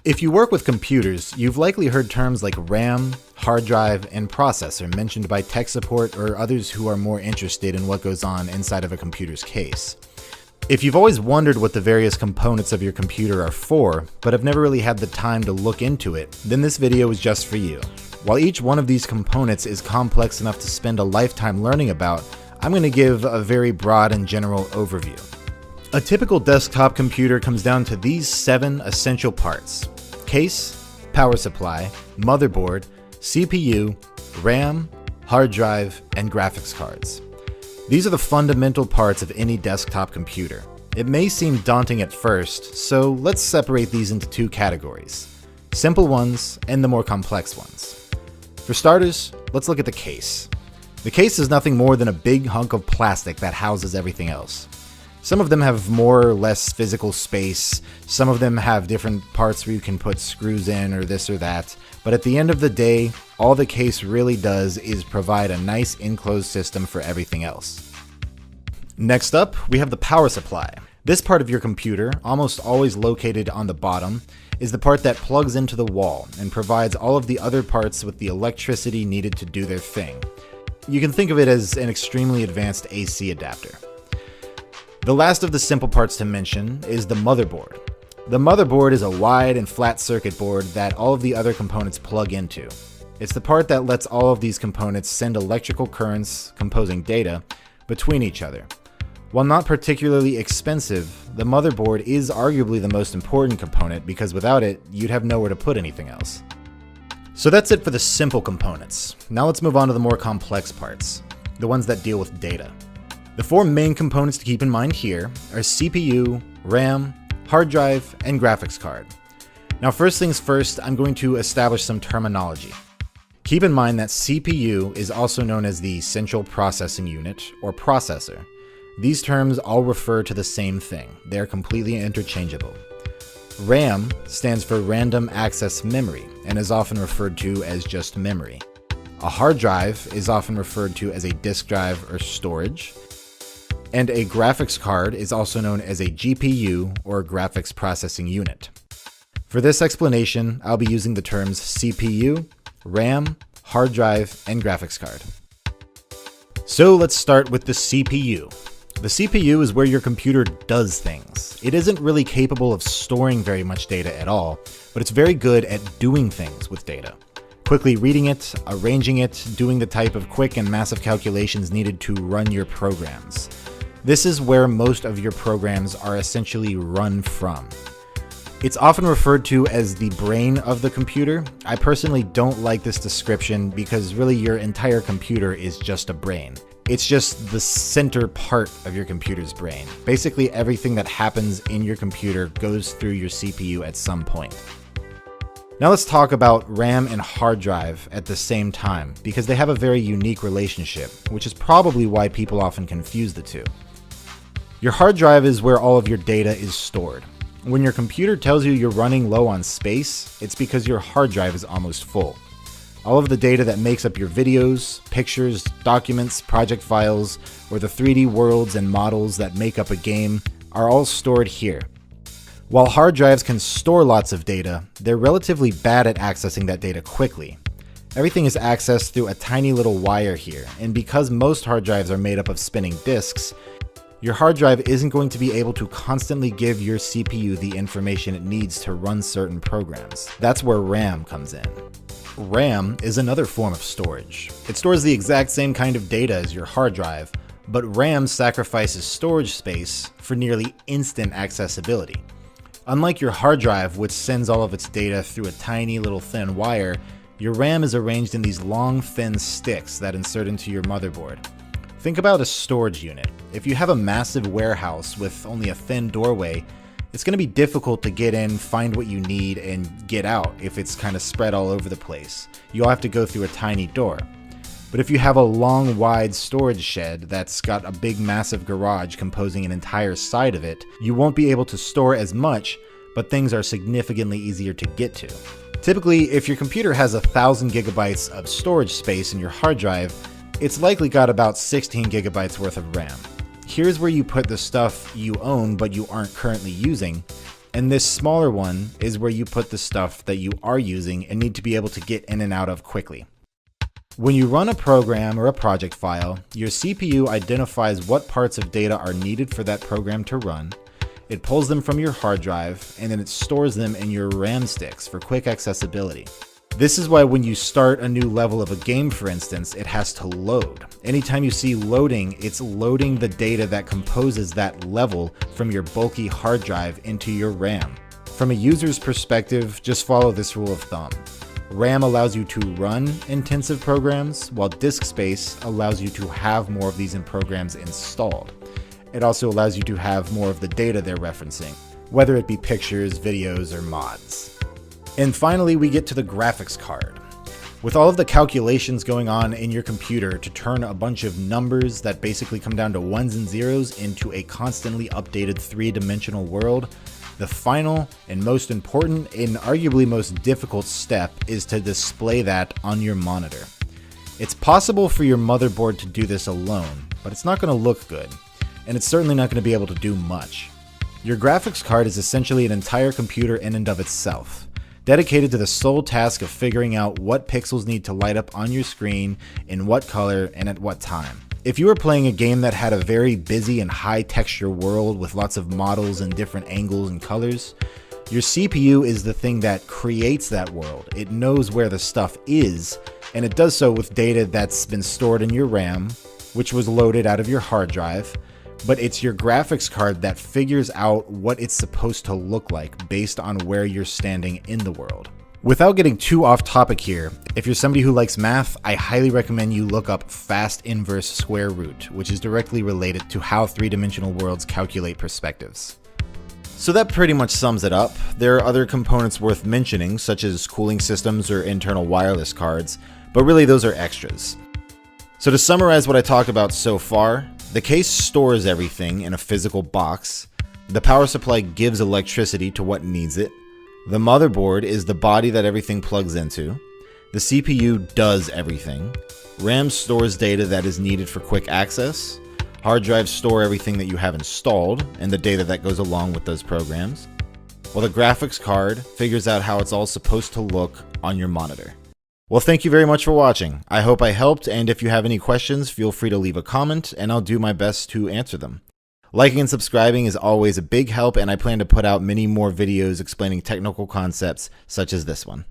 If you work with computers, you've likely heard terms like RAM, hard drive, and processor mentioned by tech support or others who are more interested in what goes on inside of a computer's case. If you've always wondered what the various components of your computer are for, but have never really had the time to look into it, then this video is just for you. While each one of these components is complex enough to spend a lifetime learning about, I'm going to give a very broad and general overview. A typical desktop computer comes down to these 7 essential parts: case, power supply, motherboard, CPU, RAM, hard drive, and graphics cards. These are the fundamental parts of any desktop computer. It may seem daunting at first, so let's separate these into 2 categories: simple ones and the more complex ones. For starters, let's look at the case. The case is nothing more than a big hunk of plastic that houses everything else. Some of them have more or less physical space, some of them have different parts where you can put screws in or this or that, but at the end of the day, all the case really does is provide a nice enclosed system for everything else. Next up, we have the power supply. This part of your computer, almost always located on the bottom, is the part that plugs into the wall and provides all of the other parts with the electricity needed to do their thing. You can think of it as an extremely advanced AC adapter. The last of the simple parts to mention is the motherboard. The motherboard is a wide and flat circuit board that all of the other components plug into. It's the part that lets all of these components send electrical currents, composing data, between each other. While not particularly expensive, the motherboard is arguably the most important component because without it, you'd have nowhere to put anything else. So that's it for the simple components. Now let's move on to the more complex parts, the ones that deal with data. The 4 main components to keep in mind here are CPU, RAM, hard drive, and graphics card. Now first things first, I'm going to establish some terminology. Keep in mind that CPU is also known as the Central Processing Unit, or processor. These terms all refer to the same thing. They are completely interchangeable. RAM stands for Random Access Memory and is often referred to as just memory. A hard drive is often referred to as a disk drive or storage. And a graphics card is also known as a GPU or graphics processing unit. For this explanation, I'll be using the terms CPU, RAM, hard drive, and graphics card. So let's start with the CPU. The CPU is where your computer does things. It isn't really capable of storing very much data at all, but it's very good at doing things with data. Quickly reading it, arranging it, doing the type of quick and massive calculations needed to run your programs. This is where most of your programs are essentially run from. It's often referred to as the brain of the computer. I personally don't like this description because really your entire computer is just a brain. It's just the center part of your computer's brain. Basically everything that happens in your computer goes through your CPU at some point. Now let's talk about RAM and hard drive at the same time because they have a very unique relationship, which is probably why people often confuse the two. Your hard drive is where all of your data is stored. When your computer tells you you're running low on space, it's because your hard drive is almost full. All of the data that makes up your videos, pictures, documents, project files, or the 3D worlds and models that make up a game are all stored here. While hard drives can store lots of data, they're relatively bad at accessing that data quickly. Everything is accessed through a tiny little wire here, and because most hard drives are made up of spinning disks, your hard drive isn't going to be able to constantly give your CPU the information it needs to run certain programs. That's where RAM comes in. RAM is another form of storage. It stores the exact same kind of data as your hard drive, but RAM sacrifices storage space for nearly instant accessibility. Unlike your hard drive, which sends all of its data through a tiny little thin wire, your RAM is arranged in these long, thin sticks that insert into your motherboard. Think about a storage unit. If you have a massive warehouse with only a thin doorway, it's going to be difficult to get in, find what you need, and get out if it's kind of spread all over the place. You'll have to go through a tiny door. But if you have a long, wide storage shed that's got a big, massive garage composing an entire side of it, you won't be able to store as much, but things are significantly easier to get to. Typically, if your computer has 1,000 gigabytes of storage space in your hard drive, it's likely got about 16 gigabytes worth of RAM. Here's where you put the stuff you own but you aren't currently using, And this smaller one is where you put the stuff that you are using and need to be able to get in and out of quickly. When you run a program or a project file, your CPU identifies what parts of data are needed for that program to run. It pulls them from your hard drive, and then it stores them in your RAM sticks for quick accessibility. This is why when you start a new level of a game, for instance, it has to load. Anytime you see loading, it's loading the data that composes that level from your bulky hard drive into your RAM. From a user's perspective, just follow this rule of thumb. RAM allows you to run intensive programs, while disk space allows you to have more of these programs installed. It also allows you to have more of the data they're referencing, whether it be pictures, videos, or mods. And finally, we get to the graphics card. With all of the calculations going on in your computer to turn a bunch of numbers that basically come down to ones and zeros into a constantly updated three-dimensional world, the final and most important and arguably most difficult step is to display that on your monitor. It's possible for your motherboard to do this alone, but it's not going to look good, and it's certainly not going to be able to do much. Your graphics card is essentially an entire computer in and of itself, dedicated to the sole task of figuring out what pixels need to light up on your screen, in what color, and at what time. If you were playing a game that had a very busy and high texture world with lots of models and different angles and colors, your CPU is the thing that creates that world. It knows where the stuff is, and it does so with data that's been stored in your RAM, which was loaded out of your hard drive, but it's your graphics card that figures out what it's supposed to look like based on where you're standing in the world. Without getting too off topic here, if you're somebody who likes math, I highly recommend you look up fast inverse square root, which is directly related to how three-dimensional worlds calculate perspectives. So that pretty much sums it up. There are other components worth mentioning, such as cooling systems or internal wireless cards, but really those are extras. So to summarize what I talked about so far, the case stores everything in a physical box, the power supply gives electricity to what needs it, the motherboard is the body that everything plugs into, the CPU does everything, RAM stores data that is needed for quick access, hard drives store everything that you have installed and the data that goes along with those programs, while the graphics card figures out how it's all supposed to look on your monitor. Well, thank you very much for watching. I hope I helped, and if you have any questions, feel free to leave a comment and I'll do my best to answer them. Liking and subscribing is always a big help, and I plan to put out many more videos explaining technical concepts such as this one.